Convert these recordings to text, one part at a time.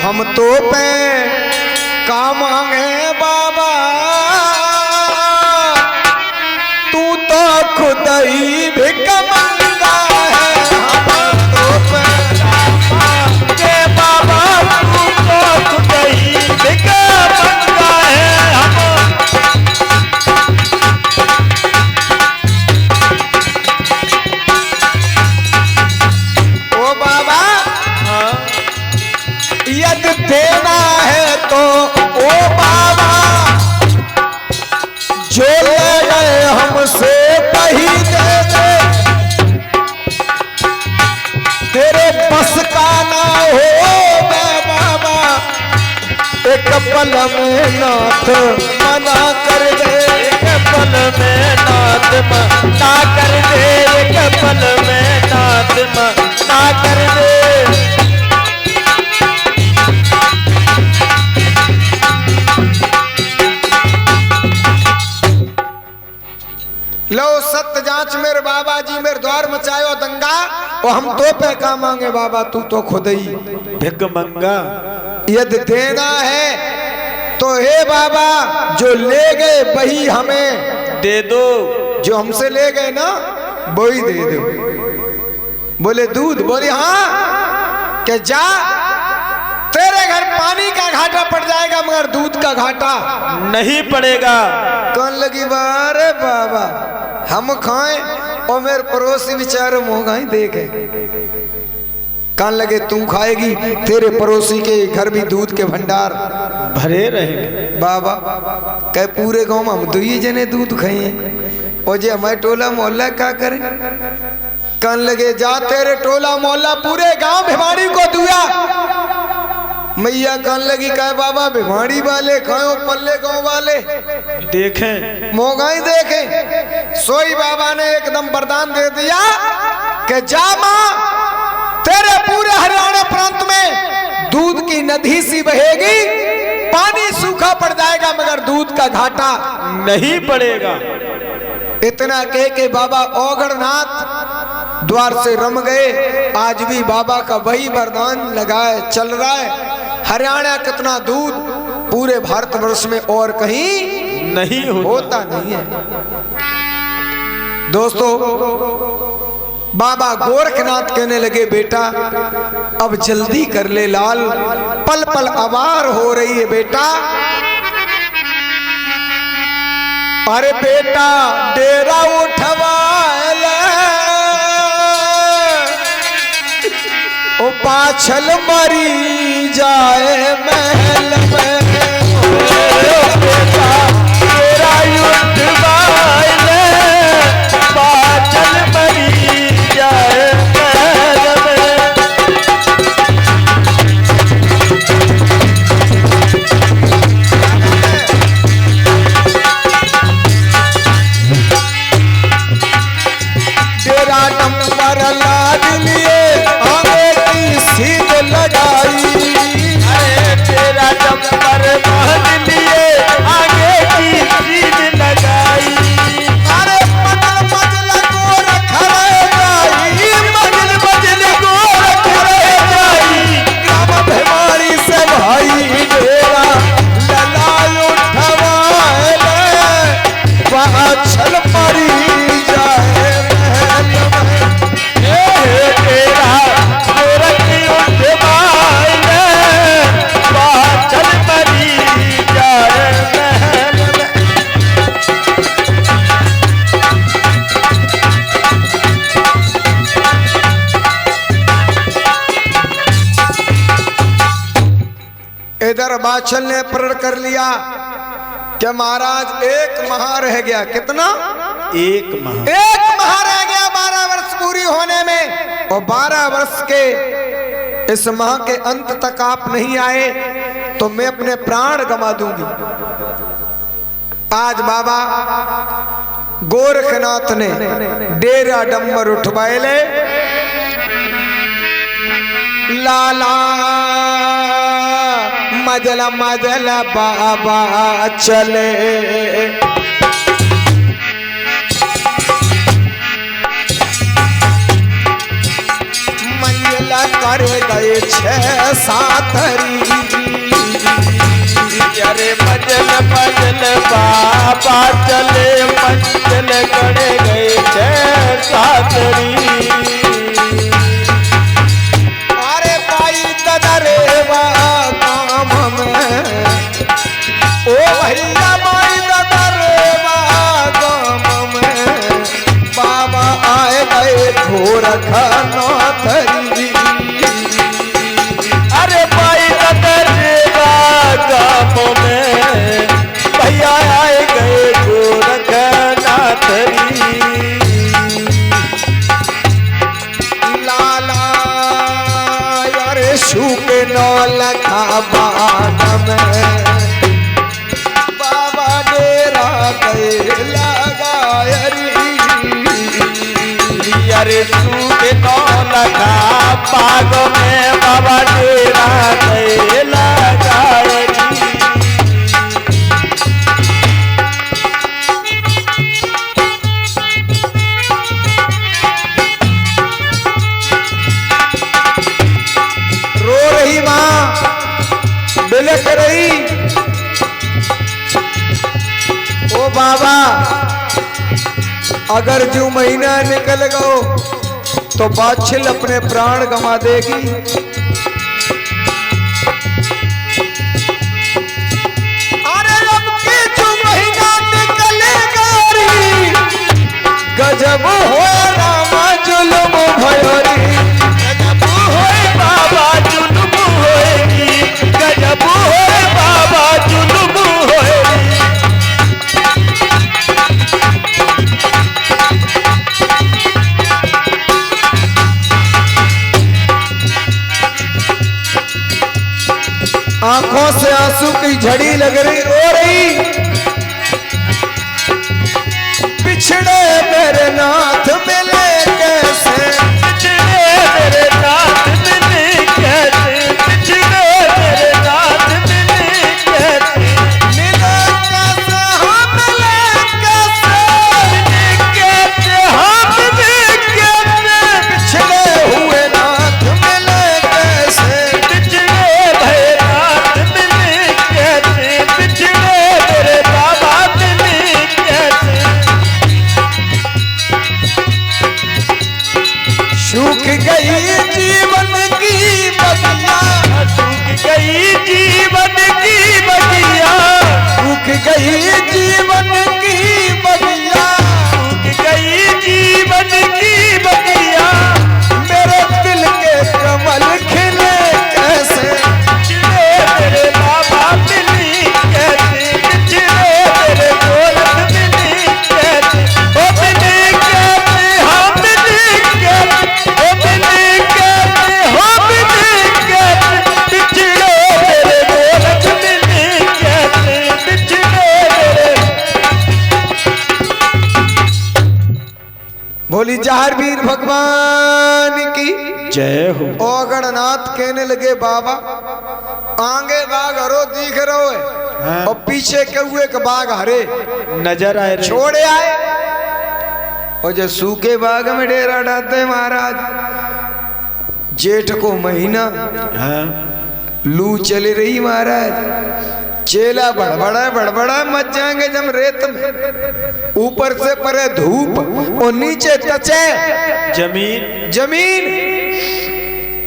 हम तो पे काम मांगे बाबा, तू तो खुद ही भिख मंगा है। हम तो पे काम मांगे बाबा, तू तो खुद ही भिख मंगा है। ओ बाबा यदि देना है तो ओ बाबा, जो ले गए हमसे वही दे दे। तेरे बस का ना हो मैं बाबा, एक पल में नाथ मना कर दे। एक पल में नाथ मना कर दे। एक पल में नाथ मना कर दे। लो सत्य जांच मेरे बाबा जी, मेरे द्वार मचायो दंगा। और हम तो पे का मांगे बाबा, तू तो खुद ही भिख मंगा। यदि देना है तो हे बाबा, जो ले गए वही हमें दे दो। जो हमसे ले गए ना वही दे दो। बोले दूध, बोले हाँ कि जा, तेरे घर पानी का घाटा पड़ जाएगा मगर दूध का घाटा नहीं पड़ेगा। कौन लगी बारे बाबा, हम खाएं और मेरे पड़ोसी बेचारे महंगाई देखे। कान लगे तू खाएगी, तेरे पड़ोसी के घर भी दूध के भंडार भरे रहेंगे। बाबा कह पूरे गांव में हम दो ही जने दूध खाए और जे हमारे टोला मोहल्ला क्या करे। कान लगे जा, तेरे टोला मोहल्ला पूरे गांव भिवाड़ी को दुआ। मैया कान लगी कहे बाबा भिवाड़ी वाले खाओ, पल्ले गांव वाले देखें महंगाई देखें। सोई बाबा ने एकदम वरदान दे दिया कि जा मां, तेरे पूरे हरियाणा प्रांत में दूध की नदी सी बहेगी। पानी सूखा पड़ जाएगा मगर दूध का घाटा नहीं पड़ेगा। इतना कह के बाबा ओगड़नाथ द्वार से रम गए। आज भी बाबा का वही वरदान लगाए चल रहा है। हरियाणा कितना दूध पूरे भारतवर्ष में और कहीं नहीं होता नहीं है। दोस्तों बाबा गोरखनाथ कहने लगे बेटा अब जल्दी कर ले लाल, पल पल अवार हो रही है बेटा। अरे बेटा डेरा उठवा ले, ओ पाछल मरी जाए महल में। बेटा डेरा उठवा ले, पाछल मरी जाए महल में। डेरा नंबर लाद लिए आगे की सीध लगाई। अरे तेरा नंबर बांध लिए आगे की सीध लगाई। अरे मजल मजल को रखरे जाई, मजल मजल को रखरे जाई। ग्राम भिवाड़ी से भाई डेरा ललाल उठवाए ले, पाछल मरी जाए महल में। तेरा गोरखी उठवाए ले, पाछल मरी जाए महल में। इधर बादशाह ने प्रण कर लिया कि महाराज एक माह रह गया। कितना? एक माह रह गया 12 वर्ष पूरी होने में। और 12 वर्ष के इस माह के अंत तक आप नहीं आए तो मैं अपने प्राण गंवा दूंगी। आज बाबा गोरखनाथ ने डेरा डंबर उठवाए ले। लाला मजल मजल बाबा चले, मंजिल करेगा गए 6-7 अरे मजल मजल बाबा चले मंजिल गड़े गए 6-7 अरे पाई ददरेवा काम में ओ भैया पाई ददरेवा काम में बाबा आए गए गोरखनाथरी। अरे भाई ददरेवा गाँव में भैया आए गए गोरखनाथरी। लाला यारे शुक 9 लखा बाग में बाबा डेरा गए लगायरी। अरे सूखे 9 लखा बाग में बाबा डेरा गए लगाए। रो रही माँ बिलख रही, ओ बाबा अगर जो महीना निकल गो तो बाछिल अपने प्राण गंवा देगी। अरे अब के जो महीना निकलेगा री गजब हो रामा जुल्म भयोरी। गजब होए बाबा जुल्म होएगी, गजब होए बाबा जुल्म होएगी। आंखों से आंसू की झड़ी लग रही, रो रही। पिछड़े मेरे नाथ मिले कैसे, पिछड़े मेरे नाथ मिले कैसे, पिछड़े मेरे नाथ मिले कैसे। मिले कैसे हम मिले कैसे, मिले कैसे हम मिले कैसे। पिछड़े हुए नाथ मिले कैसे। पिछड़े भय नाथ मिले कैसे, पिछड़े मेरे बाबा मिले कैसे। सूख गई जीवन की बगिया, सूख गई जीवन की बगिया, सूख गई जीवन की बगिया, सूख गई जीवन की बगिया। मेरे दिल के कमल खिले कैसे। पिछड़े मेरे बाबा मिली कैसे, पिछड़े मेरे गोरख मिली कैसे। ओ मिली कैसे हम मिली कैसे, ओ मिली कैसे हम मिली कैसे। पिछड़े मेरे गोरख मिली कैसे, पिछड़े मेरे। बोली जहारवीर भगवान की जय हो। ओ गणनाथ कहने लगे बाबा आगे बाघ हरो दिख रहो है हाँ। और पीछे कौए के बाघ हरे नजर आए रहे। छोड़े आए। और जो सूखे बाग में डेरा डालते महाराज, जेठ को महीना हाँ। लू चल रही महाराज। चेला बड़बड़ा मच जाएंगे जब रेत में, ऊपर से परे धूप और नीचे टचे जमीन।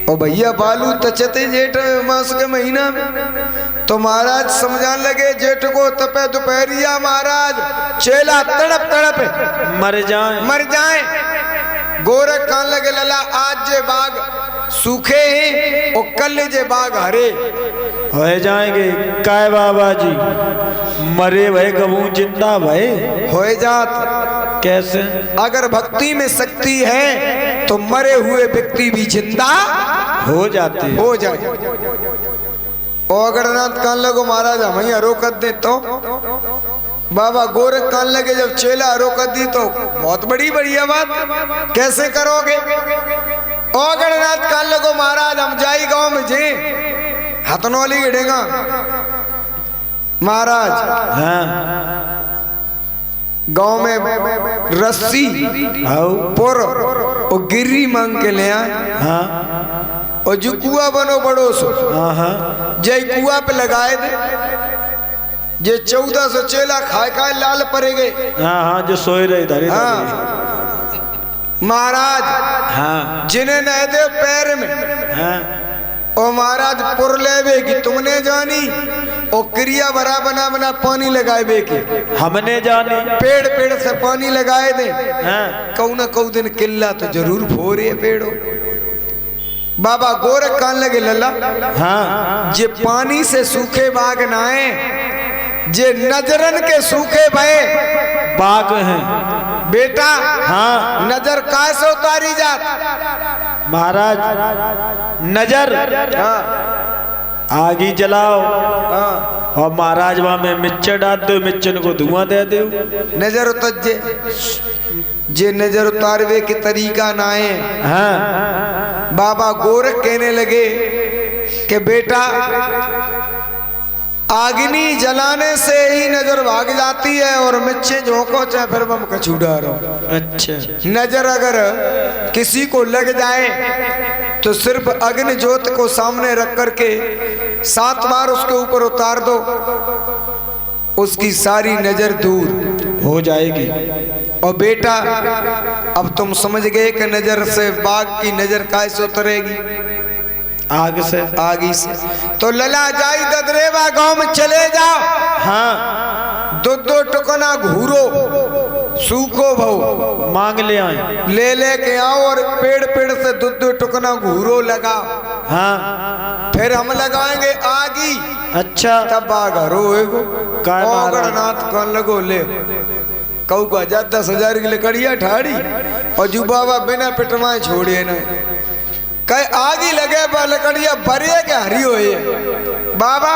ओ भैया बालू तचते जेठ मास के महीना में। तो महाराज समझाने लगे जेठ को तपे दोपहरिया महाराज चेला तड़प तड़प मर जाए। गोरख कान लगे लला आज जे बाग सूखे हैं और कल जे बाग हरे हो जाएंगे। काय बाबा जी मरे भय कबू जिंदा भय हो जात। कैसे? अगर भक्ति में शक्ति है तो मरे हुए व्यक्ति भी जिंदा हो जाते हो जाए। और अगरनाथ कान लगो महाराज हम रोकत दे तो बाबा गोरख कान लगे जब चेला रोकत दी तो बहुत बड़ी बढ़िया बात। कैसे करोगे? और गणनाथ कान लगो महाराज हम जाई गांव में जे हथनौली गिड़ेगा महाराज। हाँ। गांव में रस्सी पुर और गिर्री मांग के ले आए। हाँ। और जो कुआ बनो बड़ो सो हाँ हाँ जय कुआ पे लगाए दे जे 1400 चेला खाए खाए लाल पड़े गए। हाँ हाँ जो सोए रहे धरे हाँ महाराज हाँ जिन्हें न दे पैर में हाँ और महाराज पुर लेवे की तुमने जानी और क्रिया बरा बना बना पानी लगाए बे के हमने जाने पेड़ पेड़ से पानी लगाए दे। हाँ कऊ न कऊ दिन किल्ला तो जरूर भोरे पेड़ो। बाबा गोरख कान लगे लल्ला हाँ जे पानी से सूखे बाग नाए जे नजरन के सूखे भये बाग हैं बेटा। हाँ नजर काय से उतारी जात महाराज नजर हाँ आगी जलाओ हाँ और महाराज वहां में मिर्च डाल दो मिर्चन को धुआं दे दो। नजर उतजे जे नजर उतारवे के तरीका नाए। हाँ बाबा गोरख कहने लगे कि बेटा आग्नि जलाने से ही नजर भाग जाती है और मिर्चे झोंको चाहे फिर बम कछू डारो। अच्छा नजर अगर किसी को लग जाए तो सिर्फ अग्नि ज्योत को सामने रख करके 7 बार उसके ऊपर उतार दो उसकी सारी नजर दूर हो जाएगी। और बेटा अब तुम समझ गए कि नजर से बाघ की नजर कैसे उतरेगी आग से आगी से। तो लला जाई ददरेवा गांव में चले जाओ। हाँ 2 टुकना घूरो सूखो भाव मांग ले आए ले के आओ और पेड़ पेड़ से 2 टुकना घूरो लगाओ। हाँ फिर हम लगाएंगे आगी अच्छा तब बाघ रोएगो। काय महाराज? ओगड़नाथ कौन लगो ले कहू को 10,000 की लकड़िया ठाड़ी और जू बाबा बिना पिटवाए छोड़े न कहे आगी लगे लकड़िया भरिए के हरी होए बाबा।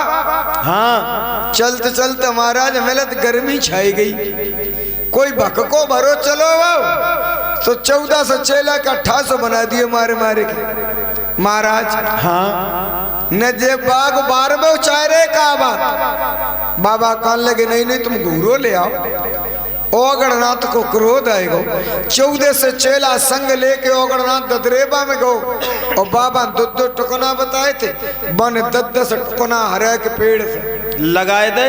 हाँ चलते चलते महाराज मिलत गर्मी छाई गई कोई भक्को भरो चलो वो तो 1400 चेला का 1800 बना दिए मारे मारे के महाराज। हाँ न जे बाग बार में उचारे का बात बाबा कान लगे नहीं नहीं तुम घूरो ले आओ। ओगड़नाथ को क्रोध आएगा 14 से चेला संग लेके ओगड़नाथ ददरेबा में गो और बाबा 2 टुकना बताए थे बन 10 टुकना हरे के पेड़ से लगाए दे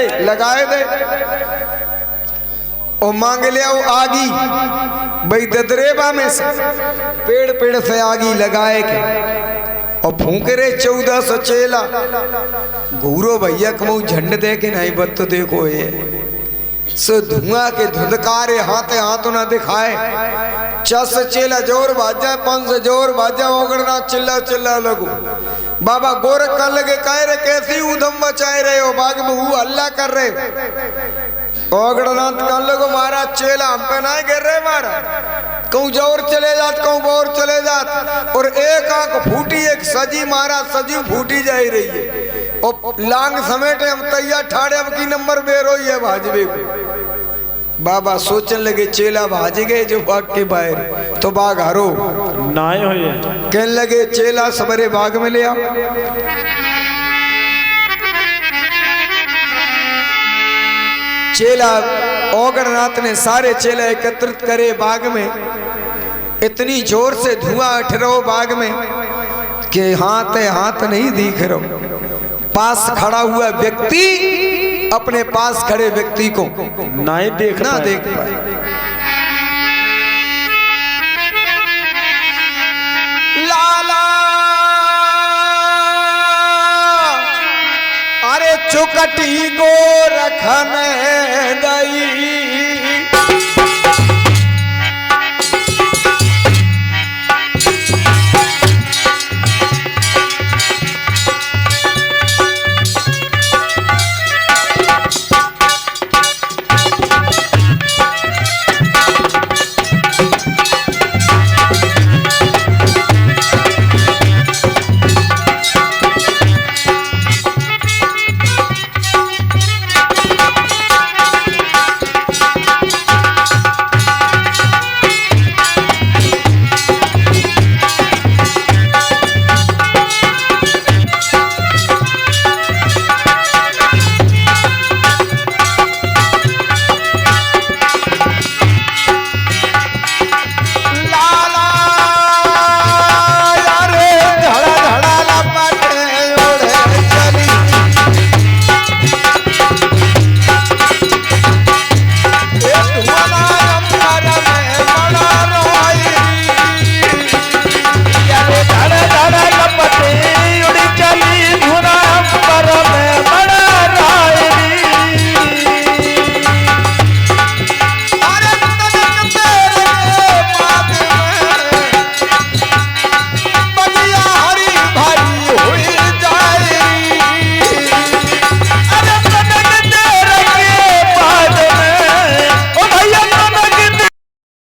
और मांग ले आओ आगी भाई ददरेबा में से पेड़ पेड़ से आगी लगाए के और फूक रे 1400 चेला घूरो भैया कमऊ झंड दे के नहीं बत तो देखो ये सो धुआं के धुधकारे हाथे हाथों ना दिखाए 6 चेला जोर बाजा 5 जोर बाजा ओगड़ना चिल्ला चिल्ला लगो। बाबा गोरख कर लगे कह रहे कैसी उधम मचाए रहे हो बाग में हु हल्ला कर रहे ओगड़नाथ कर लगो महाराज चेला हम पे ना गिर रहे महाराज कहूँ जोर चले जात कहूँ बोर चले जात और एक आंख फूटी एक सजी महाराज सजी फूटी जा रही है और लांग समेटे हम तैयार ठाड़े अब की नंबर बेरो है भाजबे को। बाबा सोचने लगे चेला भाज गए जो बाग के बाहर तो बाघ हरो नाए हो ये कहने लगे चेला सबरे बाग में ले आओ। चेला ओगड़नाथ ने सारे चेला एकत्रित करे बाग में इतनी जोर से धुआं उठ रहो बाग में कि हाथ नहीं दिख रहो। पास खड़ा हुआ व्यक्ति अपने पास खड़े व्यक्ति को नहीं देख पाए। लाला अरे चुकटी को रखने गई